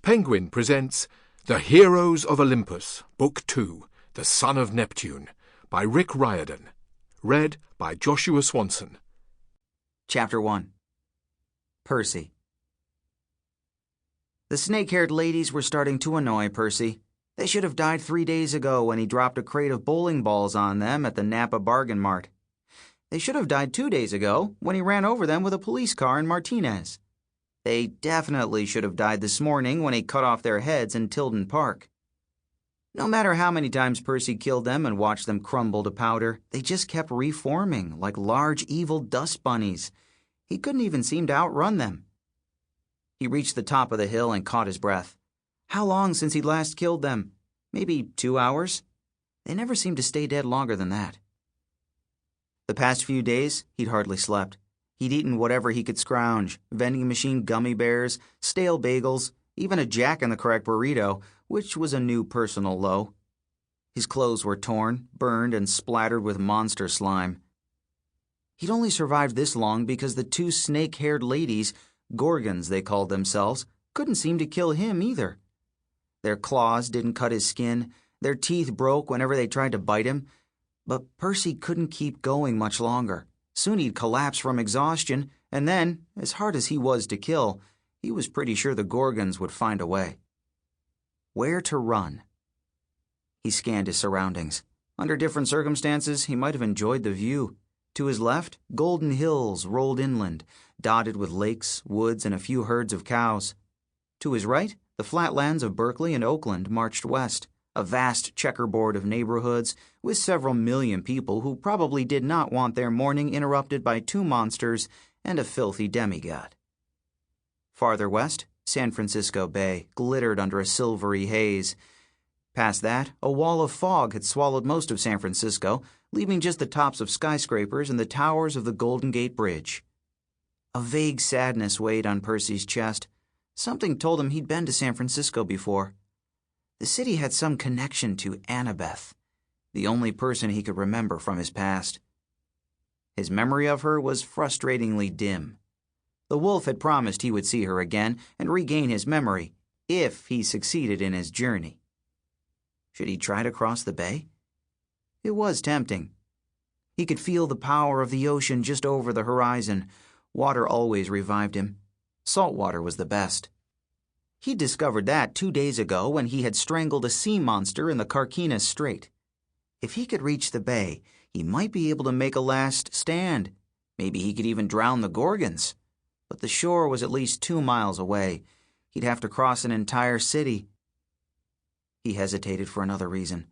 Penguin presents The Heroes of Olympus, Book 2, The Son of Neptune, by Riordan. Read by Joshua Swanson. Chapter 1. Percy. The snake-haired ladies were starting to annoy Percy. They should have died 3 days ago when he dropped a crate of bowling balls on them at the Napa Bargain Mart. They should have died 2 days ago when he ran over them with a police car in Martinez. They definitely should have died this morning when he cut off their heads in Tilden Park. No matter how many times Percy killed them and watched them crumble to powder, they just kept reforming like large evil dust bunnies. He couldn't even seem to outrun them. He reached the top of the hill and caught his breath. How long since he'd last killed them? Maybe 2 hours? They never seemed to stay dead longer than that. The past few days, he'd hardly slept. He'd eaten whatever he could scrounge, vending machine gummy bears, stale bagels, even a Jack-in-the-Crack burrito, which was a new personal low. His clothes were torn, burned, and splattered with monster slime. He'd only survived this long because the two snake-haired ladies, Gorgons they called themselves, couldn't seem to kill him either. Their claws didn't cut his skin, their teeth broke whenever they tried to bite him, but Percy couldn't keep going much longer. Soon he'd collapse from exhaustion, and then, as hard as he was to kill, he was pretty sure the Gorgons would find a way. Where to run? He scanned his surroundings. Under different circumstances, he might have enjoyed the view. To his left, golden hills rolled inland, dotted with lakes, woods, and a few herds of cows. To his right, the flatlands of Berkeley and Oakland marched west, a vast checkerboard of neighborhoods with several million people who probably did not want their morning interrupted by two monsters and a filthy demigod. Farther west, San Francisco Bay glittered under a silvery haze. Past that, a wall of fog had swallowed most of San Francisco, leaving just the tops of skyscrapers and the towers of the Golden Gate Bridge. A vague sadness weighed on Percy's chest. Something told him he'd been to San Francisco before. The city had some connection to Annabeth, the only person he could remember from his past. His memory of her was frustratingly dim. The wolf had promised he would see her again and regain his memory, if he succeeded in his journey. Should he try to cross the bay? It was tempting. He could feel the power of the ocean just over the horizon. Water always revived him. Salt water was the best. He discovered that 2 days ago when he had strangled a sea monster in the Carquinez Strait. If he could reach the bay, he might be able to make a last stand. Maybe he could even drown the Gorgons. But the shore was at least 2 miles away. He'd have to cross an entire city. He hesitated for another reason.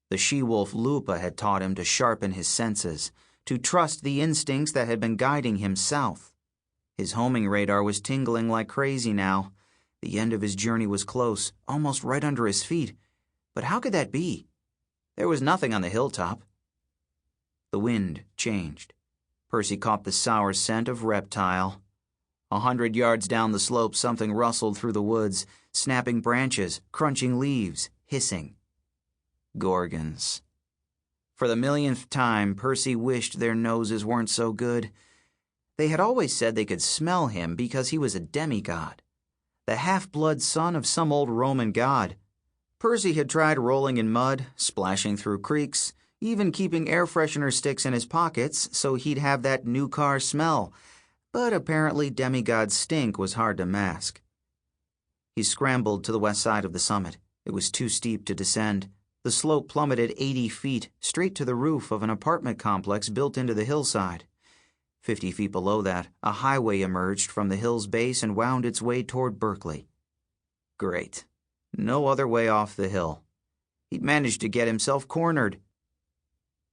The she-wolf Lupa had taught him to sharpen his senses, to trust the instincts that had been guiding him south. His homing radar was tingling like crazy now. The end of his journey was close, almost right under his feet. But how could that be? There was nothing on the hilltop. The wind changed. Percy caught the sour scent of reptile. 100 yards down the slope, something rustled through the woods, snapping branches, crunching leaves, hissing. Gorgons. For the millionth time, Percy wished their noses weren't so good. They had always said they could smell him because he was a demigod, the half-blood son of some old Roman god. Percy had tried rolling in mud, splashing through creeks, even keeping air freshener sticks in his pockets so he'd have that new car smell, but apparently demigod stink was hard to mask. He scrambled to the west side of the summit. It was too steep to descend. The slope plummeted 80 feet, straight to the roof of an apartment complex built into the hillside. 50 feet below that, a highway emerged from the hill's base and wound its way toward Berkeley. Great. No other way off the hill. He'd managed to get himself cornered.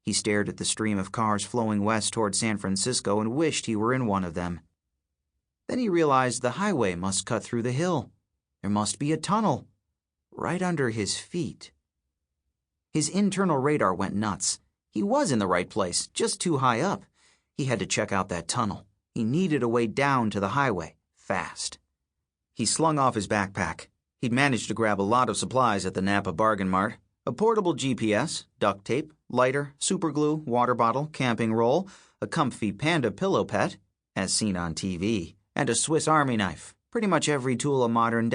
He stared at the stream of cars flowing west toward San Francisco and wished he were in one of them. Then he realized the highway must cut through the hill. There must be a tunnel. Right under his feet. His internal radar went nuts. He was in the right place, just too high up. He had to check out that tunnel. He needed a way down to the highway, fast. He slung off his backpack. He'd managed to grab a lot of supplies at the Napa Bargain Mart. A portable GPS, duct tape, lighter, superglue, water bottle, camping roll, a comfy panda pillow pet, as seen on TV, and a Swiss Army knife. Pretty much every tool a modern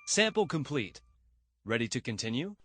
Sample complete. Ready to continue?